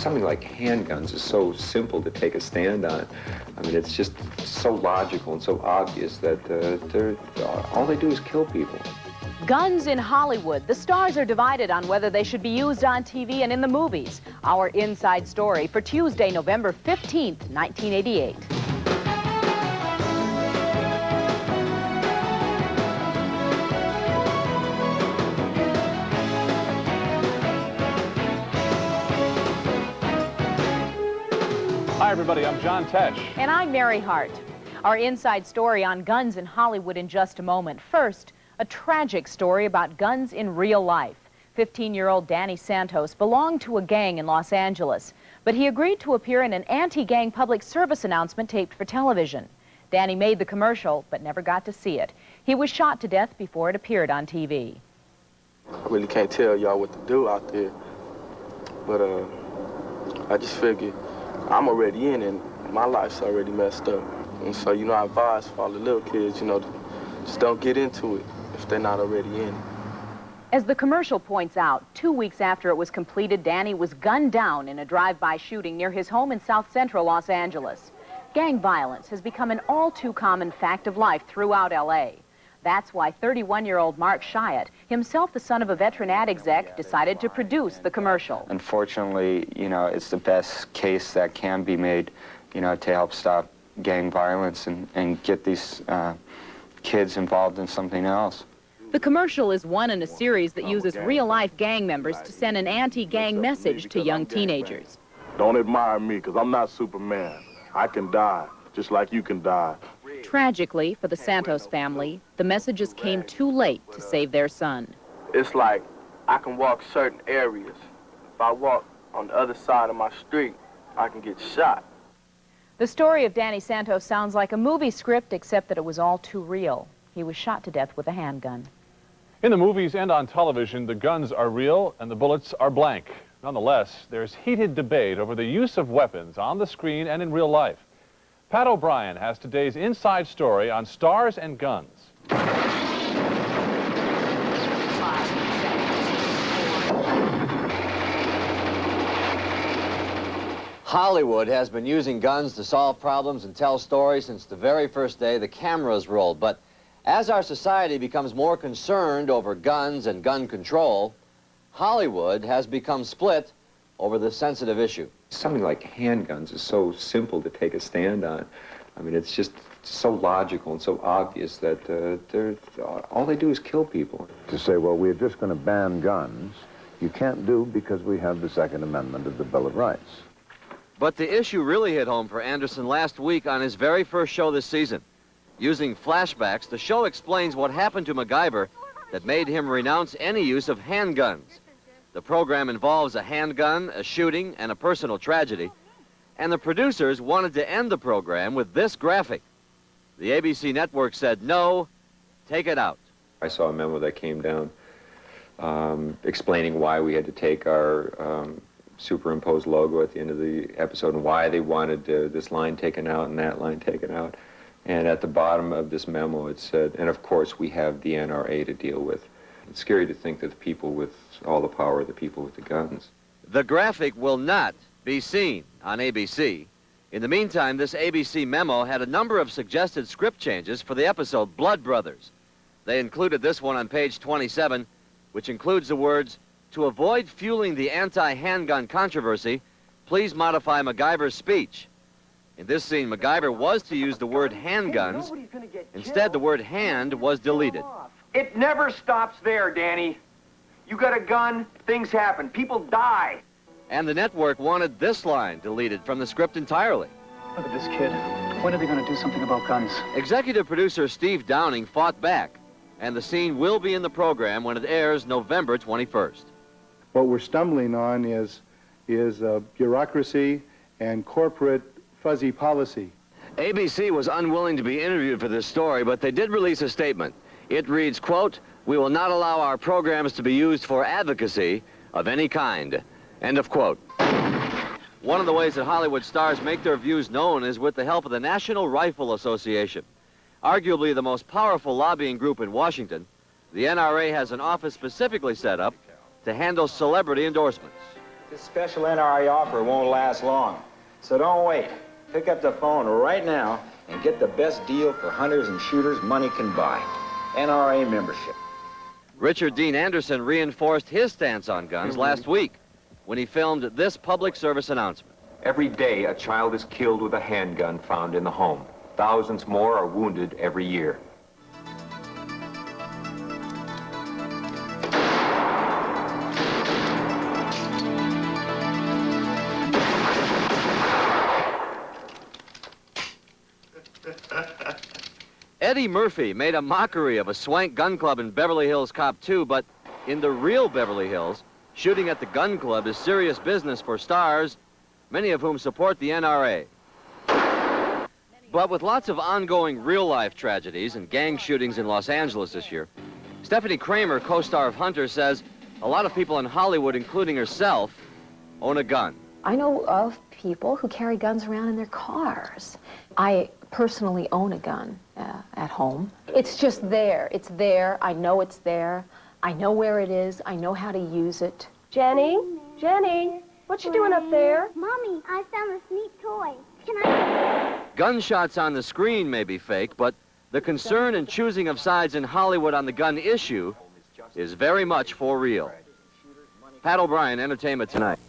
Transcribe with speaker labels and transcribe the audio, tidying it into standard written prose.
Speaker 1: Something like handguns is so simple to take a stand on. I mean, it's just so logical and so obvious that all they do is kill people.
Speaker 2: Guns in Hollywood. The stars are divided on whether they should be used on TV and in the movies. Our inside story for Tuesday, November 15th, 1988.
Speaker 3: Hi, everybody. I'm John Tesh.
Speaker 2: And I'm Mary Hart. Our inside story on guns in Hollywood in just a moment. First, a tragic story about guns in real life. 15-year-old Danny Santos belonged to a gang in Los Angeles, but he agreed to appear in an anti-gang public service announcement taped for television. Danny made the commercial, but never got to see it. He was shot to death before it appeared on TV.
Speaker 4: I really can't tell y'all what to do out there, but I just figured I'm already in and my life's already messed up. And so, you know, I advise for all the little kids, you know, just don't get into it if they're not already in it.
Speaker 2: As the commercial points out, 2 weeks after it was completed, Danny was gunned down in a drive-by shooting near his home in South Central Los Angeles. Gang violence has become an all-too-common fact of life throughout L.A. That's why 31-year-old Mark Chiat, himself the son of a veteran ad exec, decided to produce the commercial.
Speaker 5: Unfortunately, you know, it's the best case that can be made, you know, to help stop gang violence and get these kids involved in something else.
Speaker 2: The commercial is one in a series that uses real-life gang members to send an anti-gang message to young teenagers.
Speaker 6: Don't admire me, because I'm not Superman. I can die, just like you can die.
Speaker 2: Tragically, for the Santos family, the messages came too late to save their son.
Speaker 4: It's like I can walk certain areas. If I walk on the other side of my street, I can get shot.
Speaker 2: The story of Danny Santos sounds like a movie script, except that it was all too real. He was shot to death with a handgun.
Speaker 3: In the movies and on television, the guns are real and the bullets are blank. Nonetheless, there's heated debate over the use of weapons on the screen and in real life. Pat O'Brien has today's inside story on stars and guns.
Speaker 7: Hollywood has been using guns to solve problems and tell stories since the very first day the cameras rolled. But as our society becomes more concerned over guns and gun control, Hollywood has become split over this sensitive issue.
Speaker 1: Something like handguns is so simple to take a stand on. I mean, it's just so logical and so obvious that all they do is kill people.
Speaker 8: To say, well, we're just going to ban guns, you can't do because we have the Second Amendment of the Bill of Rights.
Speaker 7: But the issue really hit home for Anderson last week on his very first show this season. Using flashbacks, the show explains what happened to MacGyver that made him renounce any use of handguns. The program involves a handgun, a shooting, and a personal tragedy. And the producers wanted to end the program with this graphic. The ABC network said, no, take it out.
Speaker 1: I saw a memo that came down explaining why we had to take our superimposed logo at the end of the episode and why they wanted this line taken out and that line taken out. And at the bottom of this memo it said, and of course we have the NRA to deal with. It's scary to think that the people with all the power are the people with the guns.
Speaker 7: The graphic will not be seen on ABC. In the meantime, this ABC memo had a number of suggested script changes for the episode Blood Brothers. They included this one on page 27, which includes the words, "To avoid fueling the anti-handgun controversy, please modify MacGyver's speech." In this scene, MacGyver was to use the word handguns. Instead, the word hand was deleted.
Speaker 9: It never stops there, Danny. You got a gun, things happen, people die.
Speaker 7: And the network wanted this line deleted from the script entirely.
Speaker 10: Look at this kid. When are they going to do something about guns?
Speaker 7: Executive producer Steve Downing fought back, and the scene will be in the program when it airs November 21st.
Speaker 11: What we're stumbling on is bureaucracy and corporate fuzzy policy.
Speaker 7: ABC was unwilling to be interviewed for this story, but they did release a statement. It reads, quote, "We will not allow our programs to be used for advocacy of any kind," end of quote. One of the ways that Hollywood stars make their views known is with the help of the National Rifle Association. Arguably the most powerful lobbying group in Washington, the NRA has an office specifically set up to handle celebrity endorsements.
Speaker 12: This special NRA offer won't last long, so don't wait. Pick up the phone right now and get the best deal for hunters and shooters money can buy. NRA membership.
Speaker 7: Richard Dean Anderson reinforced his stance on guns last week when he filmed this public service announcement.
Speaker 1: Every day, a child is killed with a handgun found in the home. Thousands more are wounded every year.
Speaker 7: Eddie Murphy made a mockery of a swank gun club in Beverly Hills Cop 2, but in the real Beverly Hills, shooting at the gun club is serious business for stars, many of whom support the NRA. But with lots of ongoing real-life tragedies and gang shootings in Los Angeles this year, Stephanie Kramer, co-star of Hunter, says a lot of people in Hollywood, including herself, own a gun.
Speaker 13: I know of people who carry guns around in their cars. I personally own a gun at home. It's just there. It's there. I know it's there. I know where it is. I know how to use it.
Speaker 14: Jenny? Jenny? What you doing up there?
Speaker 15: Mommy, I found this neat toy. Can I...
Speaker 7: Gunshots on the screen may be fake, but the concern and choosing of sides in Hollywood on the gun issue is very much for real. Pat O'Brien, Entertainment Tonight.